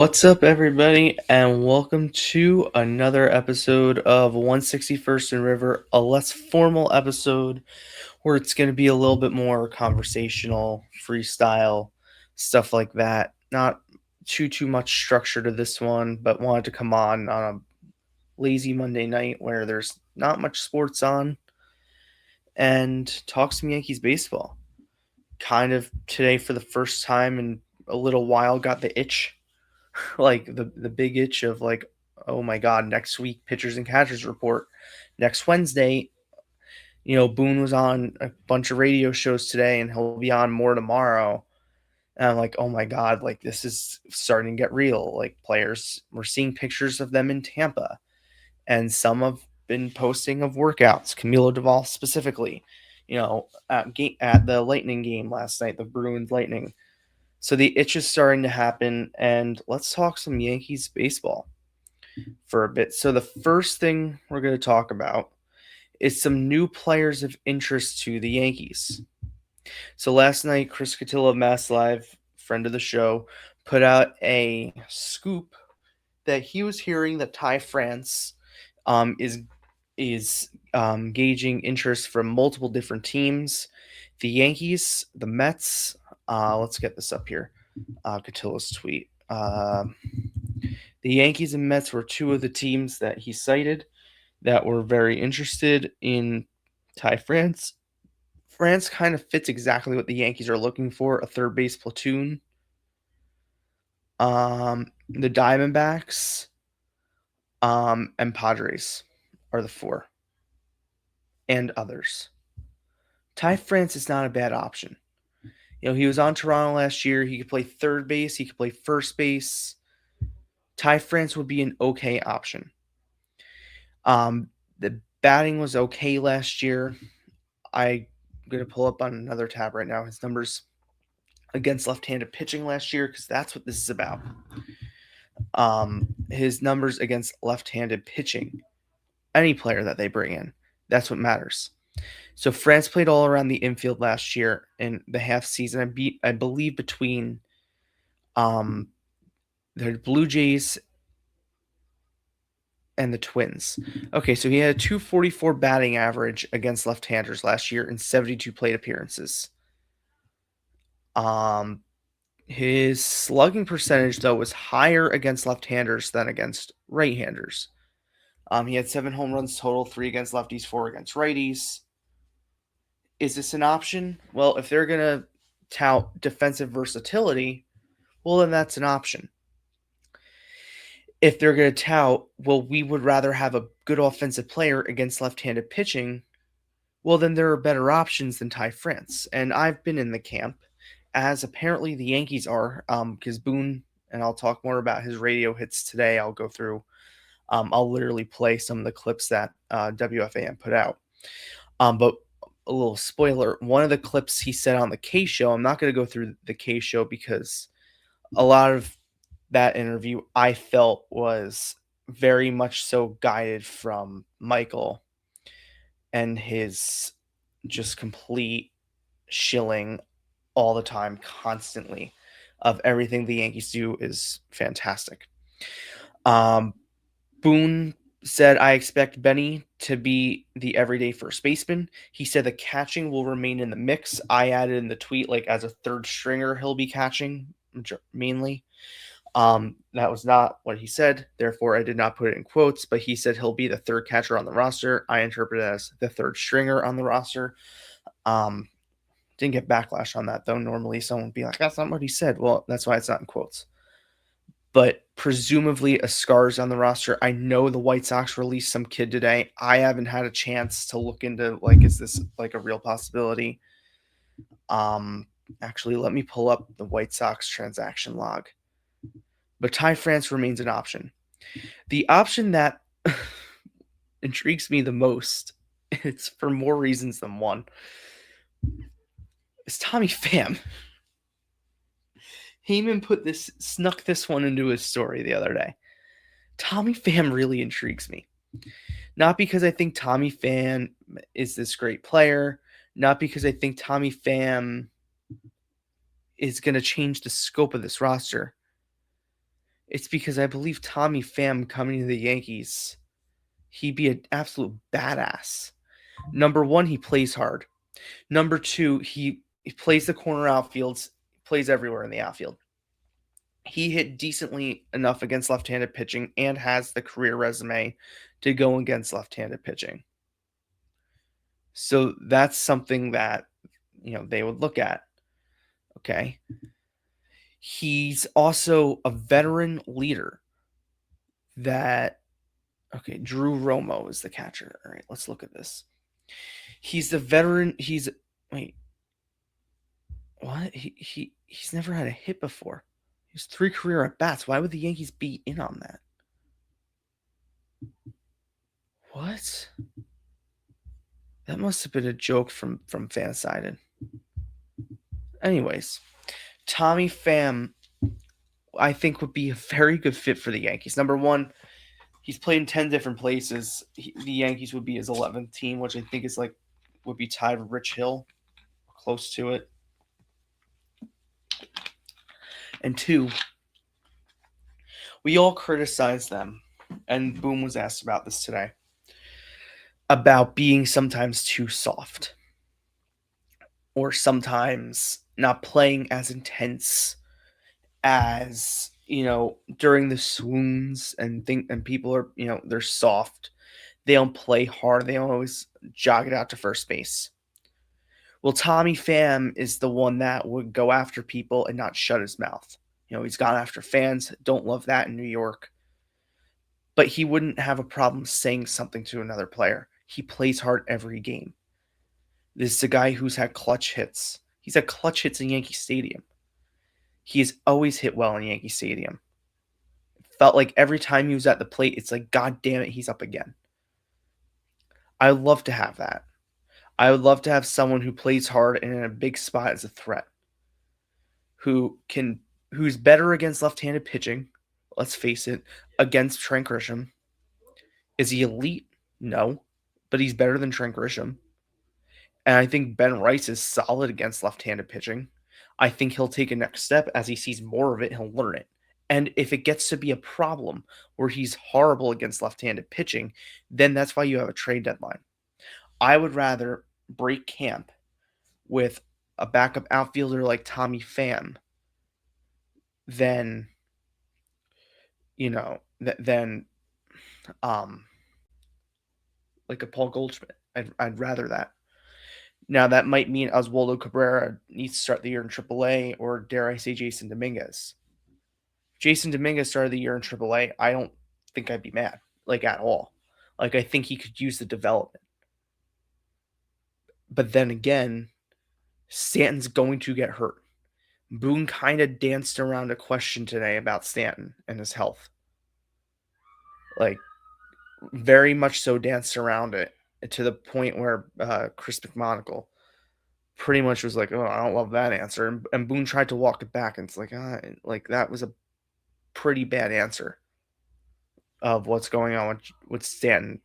What's up, everybody, and welcome to another episode of 161st and River, a less formal episode where it's going to be a little bit more conversational, freestyle, stuff like that. Not too much structure to this one, but wanted to come on a lazy Monday night where there's not much sports on and talk some Yankees baseball. Kind of today for the first time in a little while got the itch, like the big itch of like, oh my god, next week pitchers and catchers report. Next Wednesday, Boone was on a bunch of radio shows today and he'll be on more tomorrow. And I'm like, oh my god, like this is starting to get real. Like players, we're seeing pictures of them in Tampa, and some have been posting of workouts. Camilo Duvall specifically, at the Lightning game last night, the Bruins Lightning. So the itch is starting to happen, and let's talk some Yankees baseball for a bit. So the first thing we're going to talk about is some new players of interest to the Yankees. So last night, Chris Cotillo of Mass Live, friend of the show, put out a scoop that he was hearing that Ty France is gauging interest from multiple different teams. The Yankees, the Mets. Let's get this up here. Cotillo's tweet. The Yankees and Mets were two of the teams that he cited that were very interested in Ty France. France kind of fits exactly what the Yankees are looking for, a third base platoon. The Diamondbacks and Padres are the four, and others. Ty France is not a bad option. He was on Toronto last year. He could play third base. He could play first base. Ty France would be an okay option. The batting was okay last year. I'm going to pull up on another tab right now his numbers against left-handed pitching last year because that's what this is about. His numbers against left-handed pitching, any player that they bring in, that's what matters. So France played all around the infield last year in the half season. I believe between the Blue Jays and the Twins. Okay, so he had a 244 batting average against left-handers last year in 72 plate appearances. His slugging percentage, though, was higher against left-handers than against right-handers. He had 7 home runs total, 3 against lefties, 4 against righties. Is this an option? Well, if they're going to tout defensive versatility, well, then that's an option. If they're going to tout, well, we would rather have a good offensive player against left-handed pitching, well, then there are better options than Ty France. And I've been in the camp, as apparently the Yankees are, because Boone, and I'll talk more about his radio hits today. I'll go through, I'll literally play some of the clips that WFAN put out. But a little spoiler, one of the clips he said on the K Show, I'm not going to go through the K Show because a lot of that interview I felt was very much so guided from Michael and his just complete shilling all the time, constantly, of everything the Yankees do is fantastic. Boone said, I expect Benny to be the everyday first baseman. He said the catching will remain in the mix. I added in the tweet, like, as a third stringer, he'll be catching mainly. That was not what he said. Therefore, I did not put it in quotes, but he said he'll be the third catcher on the roster. I interpret it as the third stringer on the roster. Didn't get backlash on that, though. Normally, someone would be like, that's not what he said. Well, that's why it's not in quotes. But presumably a Scar's on the roster. I know the White Sox released some kid today. I haven't had a chance to look into, like, is this like a real possibility? Actually, let me pull up the White Sox transaction log. But Ty France remains an option. The option that intrigues me the most, it's for more reasons than one, is Tommy Pham. Heyman snuck this one into his story the other day. Tommy Pham really intrigues me. Not because I think Tommy Pham is this great player, not because I think Tommy Pham is going to change the scope of this roster. It's because I believe Tommy Pham coming to the Yankees, he'd be an absolute badass. Number one, he plays hard. Number two, he plays the corner outfields, plays everywhere in the outfield. He hit decently enough against left-handed pitching and has the career resume to go against left-handed pitching. So that's something that, they would look at. Okay. He's also a veteran leader okay, Drew Romo is the catcher. All right, let's look at this. He's the veteran. Wait, what? He's never had a hit before. He's 3 career at bats. Why would the Yankees be in on that? What? That must have been a joke from Fansided. Anyways, Tommy Pham, I think, would be a very good fit for the Yankees. Number one, he's played in 10 different places. The Yankees would be his 11th team, which I think would be tied with Rich Hill, close to it. And two, we all criticize them, and Boone was asked about this today, about being sometimes too soft or sometimes not playing as intense as, during the swoons, and people are, they're soft. They don't play hard. They don't always jog it out to first base. Well, Tommy Pham is the one that would go after people and not shut his mouth. He's gone after fans. Don't love that in New York. But he wouldn't have a problem saying something to another player. He plays hard every game. This is a guy who's had clutch hits. He's had clutch hits in Yankee Stadium. He has always hit well in Yankee Stadium. It felt like every time he was at the plate, it's like, God damn it, he's up again. I would love to have that. I would love to have someone who plays hard and in a big spot as a threat, who's better against left-handed pitching. Let's face it, against Trent Grisham. Is he elite? No, but he's better than Trent Grisham. And I think Ben Rice is solid against left-handed pitching. I think he'll take a next step as he sees more of it. He'll learn it. And if it gets to be a problem where he's horrible against left-handed pitching, then that's why you have a trade deadline. I would rather break camp with a backup outfielder like Tommy Pham than like a Paul Goldschmidt. I'd rather that. Now, that might mean Oswaldo Cabrera needs to start the year in AAA, or dare I say Jason Dominguez. Jason Dominguez started the year in AAA. I don't think I'd be mad, at all. I think he could use the development. But then again, Stanton's going to get hurt. Boone kind of danced around a question today about Stanton and his health. Very much so danced around it, to the point where Chris McMonagle pretty much was like, oh, I don't love that answer. And Boone tried to walk it back, and it's like that was a pretty bad answer of what's going on with Stanton.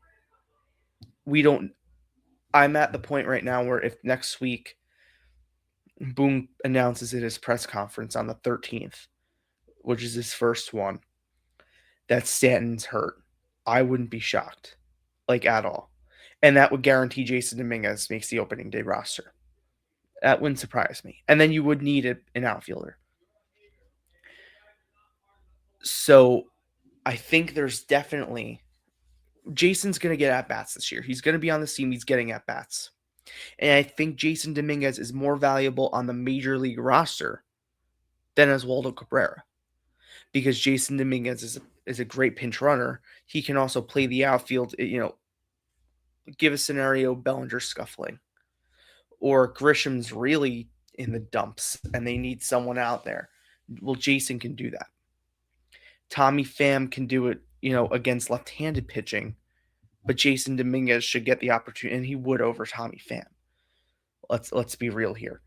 I'm at the point right now where if next week Boone announces at his press conference on the 13th, which is his first one, that Stanton's hurt, I wouldn't be shocked, at all. And that would guarantee Jason Dominguez makes the opening day roster. That wouldn't surprise me. And then you would need an outfielder. So I think there's definitely... Jason's going to get at-bats this year. He's going to be on the team. He's getting at-bats. And I think Jason Dominguez is more valuable on the major league roster than Oswaldo Cabrera. Because Jason Dominguez is a great pinch runner. He can also play the outfield, give a scenario, Bellinger scuffling. Or Grisham's really in the dumps and they need someone out there. Well, Jason can do that. Tommy Pham can do it, against left-handed pitching, but Jason Dominguez should get the opportunity, and he would over Tommy Pham. Let's be real here.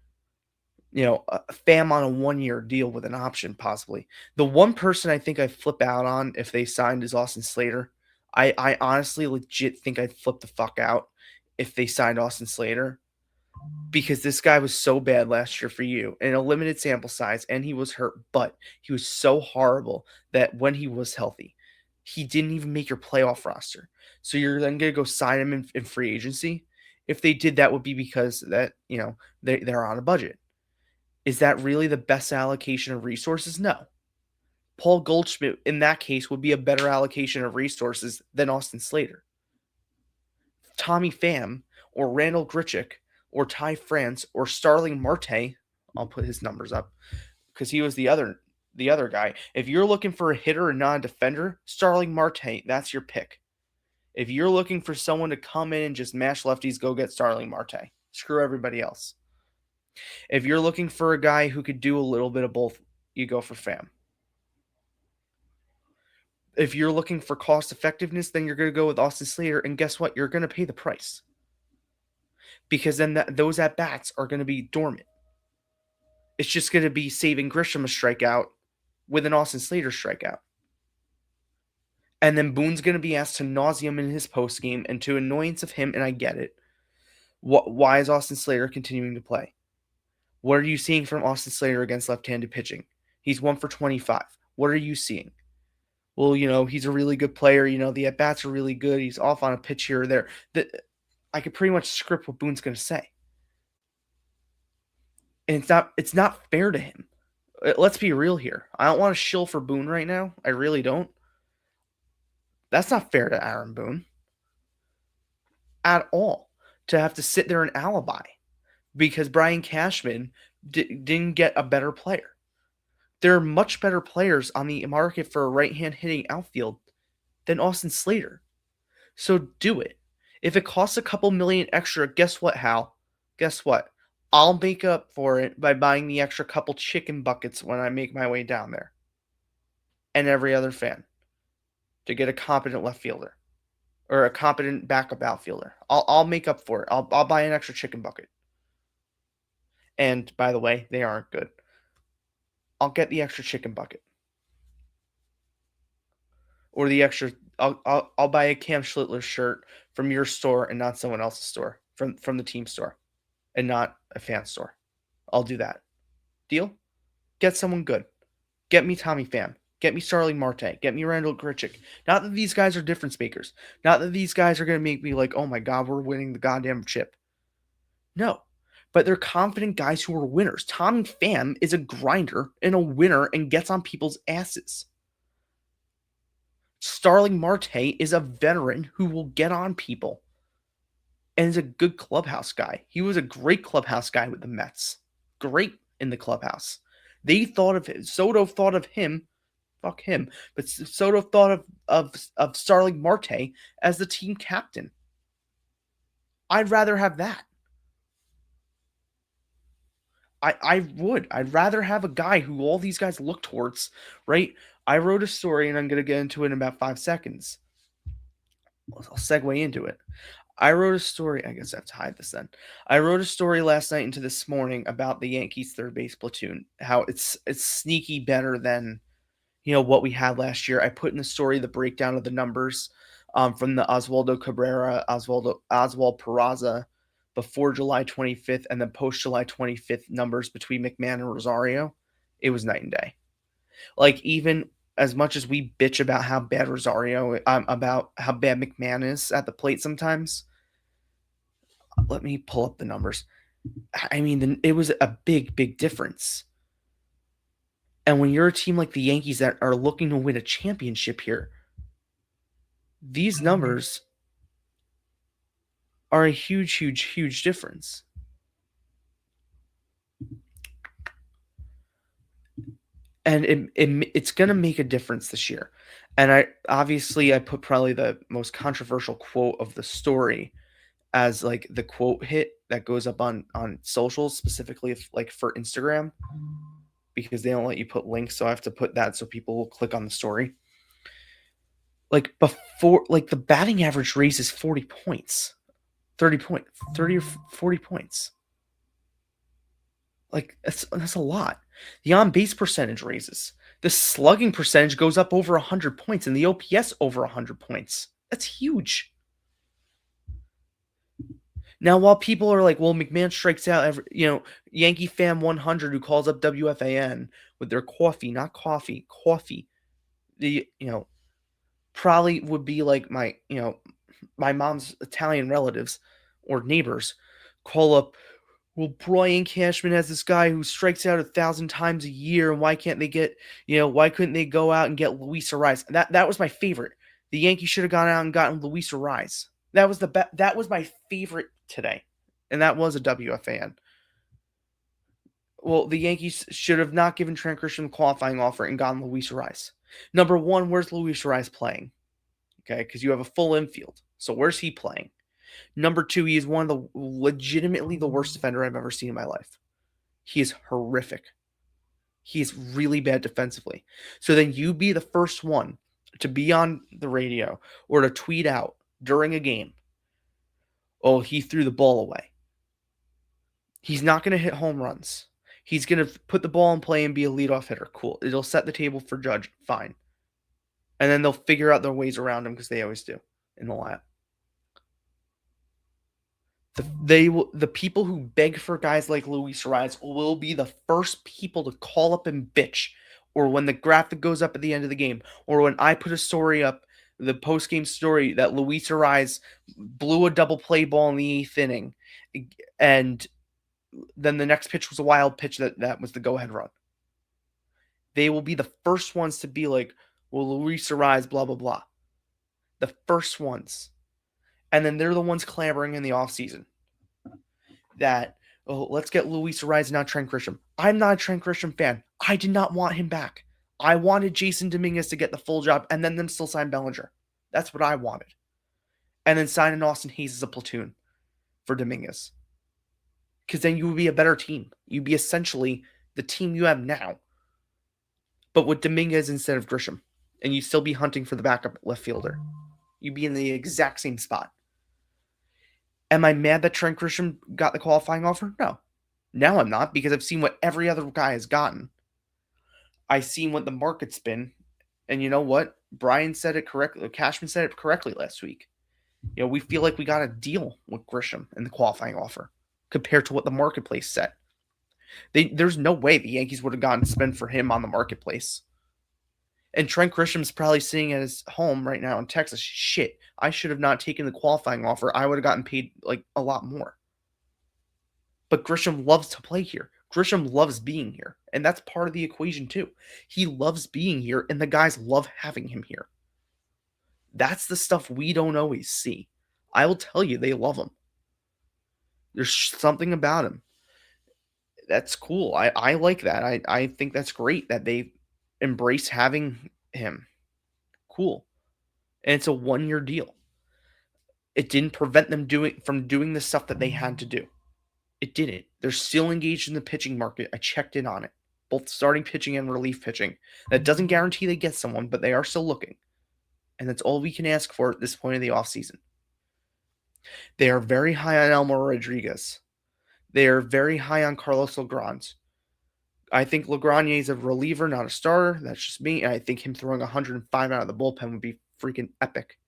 Pham on a 1-year deal with an option, possibly. The one person I think I'd flip out on if they signed is Austin Slater. I honestly legit think I'd flip the fuck out if they signed Austin Slater. because this guy was so bad last year for you in a limited sample size, and he was hurt, but he was so horrible that when he was healthy, he didn't even make your playoff roster. So you're then going to go sign him in free agency. If they did, that would be because that, they're on a budget. Is that really the best allocation of resources? No. Paul Goldschmidt, in that case, would be a better allocation of resources than Austin Slater. Tommy Pham or Randall Grichuk or Ty France or Starling Marte, I'll put his numbers up because he was the other guy. If you're looking for a hitter and not a defender, Starling Marte, that's your pick. If you're looking for someone to come in and just mash lefties, go get Starling Marte. Screw everybody else. If you're looking for a guy who could do a little bit of both, you go for Pham. If you're looking for cost effectiveness, then you're going to go with Austin Slater, and guess what? You're going to pay the price. Because then those at-bats are going to be dormant. It's just going to be saving Grisham a strikeout with an Austin Slater strikeout. And then Boone's going to be asked to nauseum in his postgame, and to annoyance of him, and I get it. Why is Austin Slater continuing to play? What are you seeing from Austin Slater against left-handed pitching? He's 1 for 25. What are you seeing? Well, he's a really good player. The at-bats are really good. He's off on a pitch here or there. I could pretty much script what Boone's going to say. And it's not fair to him. Let's be real here. I don't want to shill for Boone right now. I really don't. That's not fair to Aaron Boone at all, to have to sit there and alibi because Brian Cashman didn't get a better player. There are much better players on the market for a right-hand hitting outfield than Austin Slater. So do it. If it costs a couple million extra, guess what, Hal? Guess what? I'll make up for it by buying the extra couple chicken buckets when I make my way down there. And every other fan. To get a competent left fielder. Or a competent backup outfielder. I'll make up for it. I'll buy an extra chicken bucket. And, by the way, they aren't good. I'll get the extra chicken bucket. Or the extra... I'll buy a Cam Schlittler shirt from your store and not someone else's store. From the team store. And not a fan store. I'll do that. Deal? Get someone good. Get me Tommy Pham. Get me Starling Marte. Get me Randall Grichuk. Not that these guys are difference makers. Not that these guys are going to make me like, oh my God, we're winning the goddamn chip. No. But they're confident guys who are winners. Tommy Pham is a grinder and a winner and gets on people's asses. Starling Marte is a veteran who will get on people. And is a good clubhouse guy. He was a great clubhouse guy with the Mets. Great in the clubhouse. They thought of him. Soto thought of him. Fuck him. But Soto thought of Starling Marte as the team captain. I'd rather have that. I would. I'd rather have a guy who all these guys look towards, right? I wrote a story, and I'm going to get into it in about 5 seconds. I'll segue into it. I wrote a story. I guess I have to hide this then. I wrote a story last night into this morning about the Yankees third base platoon. How it's sneaky better than what we had last year. I put in the story the breakdown of the numbers from the Oswaldo Cabrera, Oswald Peraza before July 25th and then post July 25th numbers between McMahon and Rosario. It was night and day. Like, even as much as we bitch about how bad Rosario, about how bad McMahon is at the plate sometimes, let me pull up the numbers. I mean, it was a big, big difference. And when you're a team like the Yankees that are looking to win a championship here, these numbers are a huge, huge, huge difference. And it's going to make a difference this year. And I put probably the most controversial quote of the story as like the quote hit that goes up on socials, specifically like for Instagram, because they don't let you put links. So I have to put that so people will click on the story. Like before, like the batting average raises 40 points, 30 or 40 points. Like that's a lot. The on-base percentage raises. The slugging percentage goes up over 100 points, and the OPS over 100 points. That's huge. Now, while people are like, well, McMahon strikes out every, Yankee Fan 100 who calls up WFAN with their coffee, not coffee, coffee. Probably would be like my mom's Italian relatives or neighbors call up. Well, Brian Cashman has this guy who strikes out 1,000 times a year, and why can't they get, why couldn't they go out and get Luis Ariz? That was my favorite. The Yankees should have gone out and gotten Luis Ariz. That was my favorite today, and that was a WFAN. Well, the Yankees should have not given Trent Grisham a qualifying offer and gotten Luis Ariz. Number one, where's Luis Ariz playing? Okay, because you have a full infield. So where's he playing? Number two, he is one of the legitimately the worst defender I've ever seen in my life. He is horrific. He is really bad defensively. So then you be the first one to be on the radio or to tweet out during a game, oh, he threw the ball away. He's not going to hit home runs. He's going to put the ball in play and be a leadoff hitter. Cool. It'll set the table for Judge. Fine. And then they'll figure out their ways around him because they always do in the lineup. The people who beg for guys like Luis Ariz will be the first people to call up and bitch, or when the graphic goes up at the end of the game, or when I put a story up, the post-game story that Luis Ariz blew a double play ball in the 8th inning, and then the next pitch was a wild pitch that was the go-ahead run. They will be the first ones to be like, well, Luis Ariz, blah, blah, blah. The first ones. And then they're the ones clamoring in the offseason that, oh, let's get Luis Ariz, not Trent Grisham. I'm not a Trent Grisham fan. I did not want him back. I wanted Jason Dominguez to get the full job and then them still sign Bellinger. That's what I wanted. And then sign an Austin Hayes as a platoon for Dominguez. Because then you would be a better team. You'd be essentially the team you have now, but with Dominguez instead of Grisham. And you'd still be hunting for the backup left fielder. You'd be in the exact same spot. Am I mad that Trent Grisham got the qualifying offer? No. Now I'm not, because I've seen what every other guy has gotten. I've seen what the market's been. And you know what? Brian said it correctly. Cashman said it correctly last week. We feel like we got a deal with Grisham in the qualifying offer compared to what the marketplace said. There's no way the Yankees would have gotten spent for him on the marketplace. And Trent Grisham's probably sitting at his home right now in Texas. Shit, I should have not taken the qualifying offer. I would have gotten paid like a lot more. But Grisham loves to play here. Grisham loves being here. And that's part of the equation too. He loves being here, and the guys love having him here. That's the stuff we don't always see. I will tell you, they love him. There's something about him. That's cool. I like that. I think that's great that they embrace having him. Cool. And it's a 1-year deal. It didn't prevent them from doing the stuff that they had to do. It didn't. They're still engaged in the pitching market. I checked in on it. Both starting pitching and relief pitching. That doesn't guarantee they get someone, but they are still looking. And that's all we can ask for at this point of the offseason. They are very high on Elmer Rodriguez. They are very high on Carlos Legrand. I think Legrand is a reliever, not a starter. That's just me. And I think him throwing 105 out of the bullpen would be freaking epic.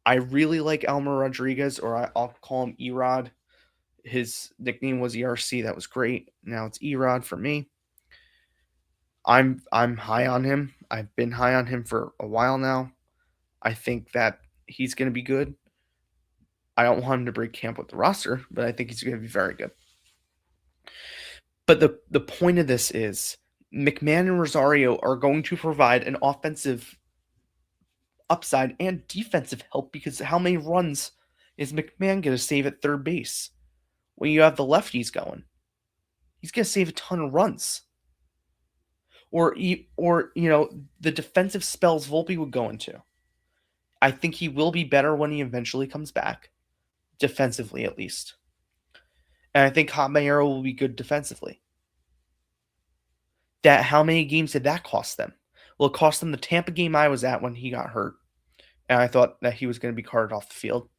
I really like Elmer Rodriguez, or I'll call him Erod. His nickname was ERC. That was great. Now it's Erod for me. I'm high on him. I've been high on him for a while now. I think that he's going to be good. I don't want him to break camp with the roster, but I think he's going to be very good. But the point of this is McMahon and Rosario are going to provide an offensive upside and defensive help, because how many runs is McMahon going to save at third base when you have the lefties going? He's going to save a ton of runs. Or the defensive spells Volpe would go into. I think he will be better when he eventually comes back, defensively at least. And I think Habanero will be good defensively. How many games did that cost them? Well, it cost them the Tampa game I was at when he got hurt, and I thought that he was going to be carted off the field.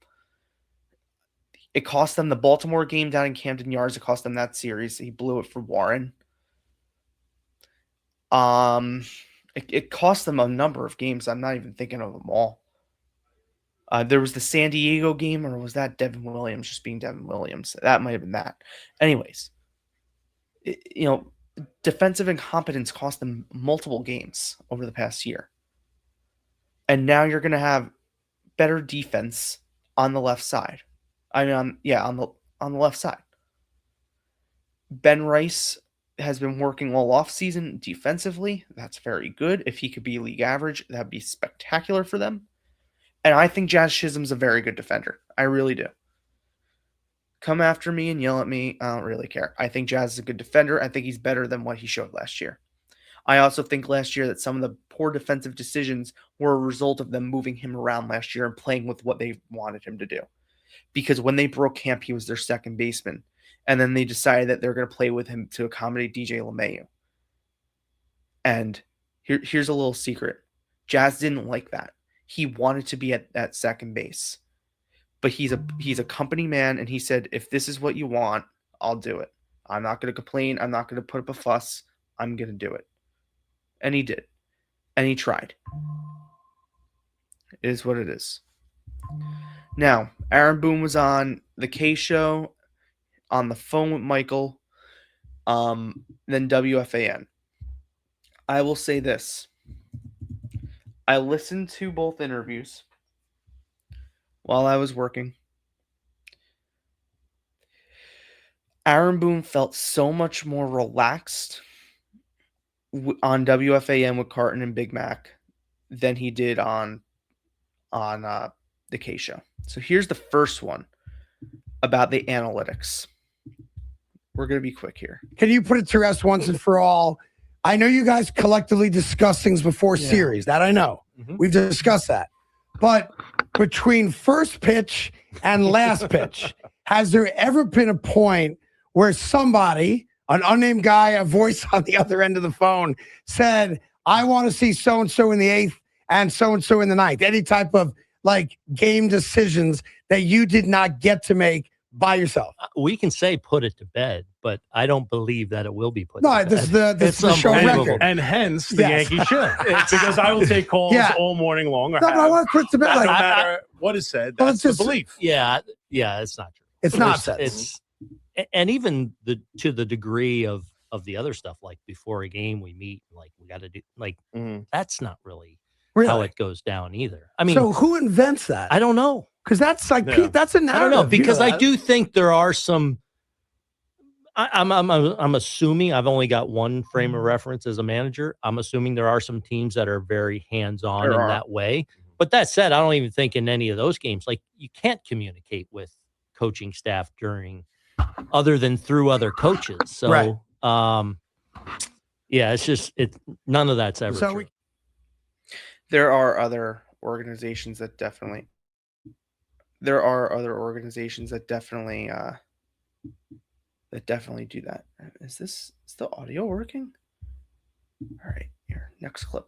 It cost them the Baltimore game down in Camden Yards. It cost them that series. He blew it for Warren. It cost them a number of games. I'm not even thinking of them all. There was the San Diego game, or was that Devin Williams just being Devin Williams? That might have been that. Anyways, defensive incompetence cost them multiple games over the past year. And now you're going to have better defense on the left side. I mean, on the left side. Ben Rice has been working all offseason defensively. That's very good. If he could be league average, that'd be spectacular for them. And I think Jazz Chisholm's a very good defender. I really do. Come after me and yell at me. I don't really care. I think Jazz is a good defender. I think he's better than what he showed last year. I also think last year that some of the poor defensive decisions were a result of them moving him around last year and playing with what they wanted him to do. Because when they broke camp, he was their second baseman. And then they decided that they're going to play with him to accommodate DJ LeMahieu. And here's a little secret. Jazz didn't like that. He wanted to be at second base. But he's a company man, and he said, if this is what you want, I'll do it. I'm not going to complain. I'm not going to put up a fuss. I'm going to do it. And he did. And he tried. It is what it is. Now, Aaron Boone was on the K Show, on the phone with Michael, then WFAN. I will say this. I listened to both interviews while I was working. Aaron Boone felt so much more relaxed on WFAN with Carton and Big Mac than he did on the K Show. So here's the first one about the analytics. We're going to be quick here. Can you put it to rest once and for all? I know you guys collectively discuss things before series. That I know. Mm-hmm. We've discussed that. But between first pitch and last pitch, has there ever been a point where somebody, an unnamed guy, a voice on the other end of the phone, said, I want to see so-and-so in the 8th and so-and-so in the 9th? Any type of game decisions that you did not get to make by yourself? We can say put it to bed, but I don't believe that it will be put to bed. No, this is the show record. And hence the Yankees should. Because I will take calls all morning long. No, I want to put it to bed. No matter what is said, that's the belief. Yeah, it's not true. It's nonsense. And even to the degree of the other stuff, like before a game we meet, we got to do, that's not really how it goes down either. I mean, so who invents that? I don't know. Because that's that's a narrative. I don't know, because I do think there are some. I'm assuming I've only got one frame of reference as a manager. I'm assuming there are some teams that are very hands-on in that way. But that said, I don't even think in any of those games, you can't communicate with coaching staff other than through other coaches. So, it's just none of that's ever true. There are other organizations that definitely. There are other organizations that definitely do that. Is the audio working? All right, here, next clip.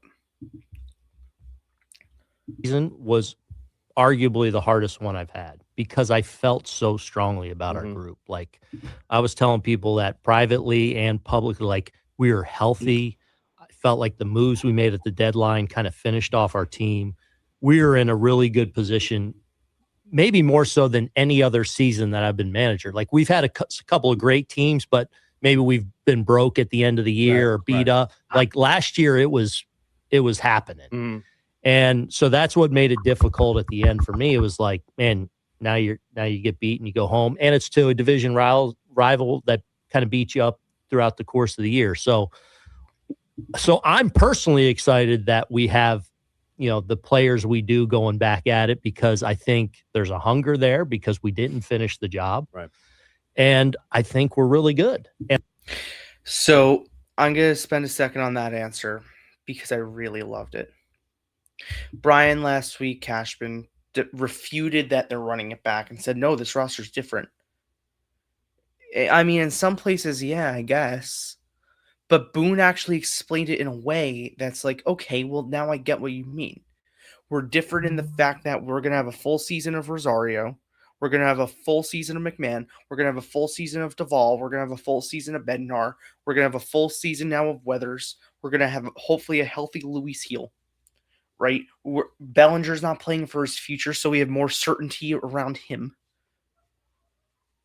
Season was arguably the hardest one I've had because I felt so strongly about our group. I was telling people that privately and publicly, we were healthy. I felt like the moves we made at the deadline kind of finished off our team. We were in a really good position, maybe more so than any other season that I've been manager. We've had a couple of great teams, but maybe we've been broke at the end of the year or beat up. Last year, it was happening. And so that's what made it difficult at the end for me. It was man, now you get beat and you go home, and it's to a division rival that kind of beat you up throughout the course of the year. So I'm personally excited that we have, the players we do going back at it, because I think there's a hunger there because we didn't finish the job. Right. And I think we're really good. So I'm going to spend a second on that answer because I really loved it. Brian last week, Cashman, refuted that they're running it back and said, no, this roster's different. I mean, in some places, yeah, I guess. But Boone actually explained it in a way that's okay, well, now I get what you mean. We're different in the fact that we're going to have a full season of Rosario. We're going to have a full season of McMahon. We're going to have a full season of Duvall. We're going to have a full season of Bednar. We're going to have a full season now of Weathers. We're going to have hopefully a healthy Luis Heel. right? Bellinger's not playing for his future, so we have more certainty around him.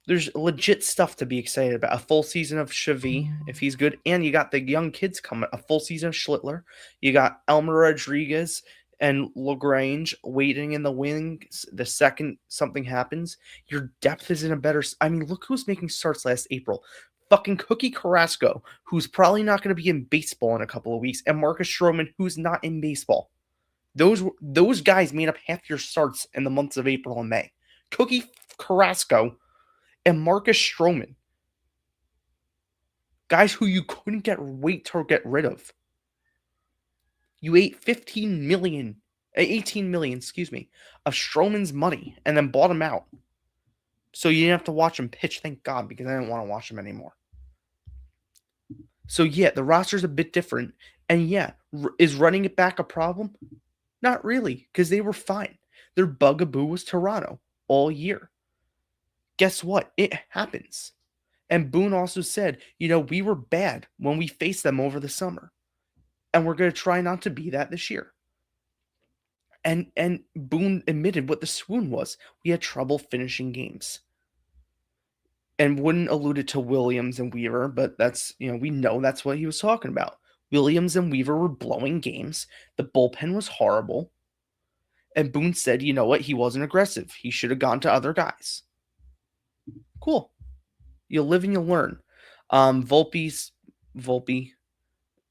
There's legit stuff to be excited about. A full season of Chavy, if he's good, and you got the young kids coming. A full season of Schlittler. You got Elmer Rodriguez and LaGrange waiting in the wings. The second something happens, your depth is in a better. I mean, look who's making starts last April. Fucking Cookie Carrasco, who's probably not going to be in baseball in a couple of weeks, and Marcus Stroman, who's not in baseball. Those guys made up half your starts in the months of April and May. Cookie Carrasco and Marcus Stroman. Guys who you couldn't wait to get rid of. You ate 18 million, of Stroman's money and then bought him out. So you didn't have to watch him pitch, thank God, because I didn't want to watch him anymore. So yeah, the roster's a bit different. And yeah, is running it back a problem? Not really, because they were fine. Their bugaboo was Toronto all year. Guess what? It happens. And Boone also said, we were bad when we faced them over the summer. And we're going to try not to be that this year. And Boone admitted what the swoon was. We had trouble finishing games. And Wooden alluded to Williams and Weaver, but that's, we know that's what he was talking about. Williams and Weaver were blowing games. The bullpen was horrible. And Boone said, you know what? He wasn't aggressive. He should have gone to other guys. Cool. You'll live and you'll learn. Volpe.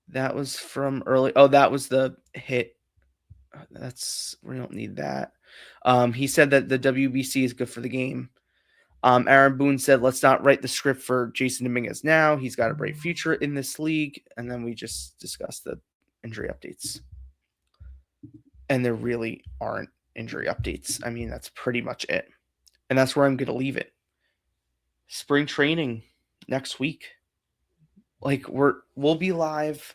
That was from early. Oh, that was the hit. We don't need that. He said that the WBC is good for the game. Aaron Boone said, let's not write the script for Jason Dominguez now. He's got a bright future in this league. And then we just discussed the injury updates. And there really aren't injury updates. I mean, that's pretty much it. And that's where I'm going to leave it. Spring training next week. We'll be live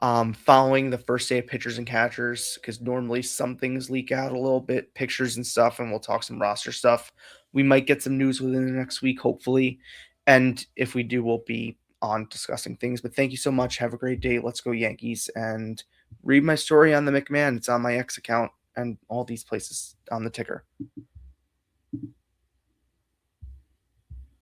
following the first day of pitchers and catchers, because normally some things leak out a little bit, pictures and stuff, and we'll talk some roster stuff. We might get some news within the next week, hopefully. And if we do, we'll be on discussing things. But thank you so much. Have a great day. Let's go Yankees. And read my story on the McMahon. It's on my X account and all these places on the ticker.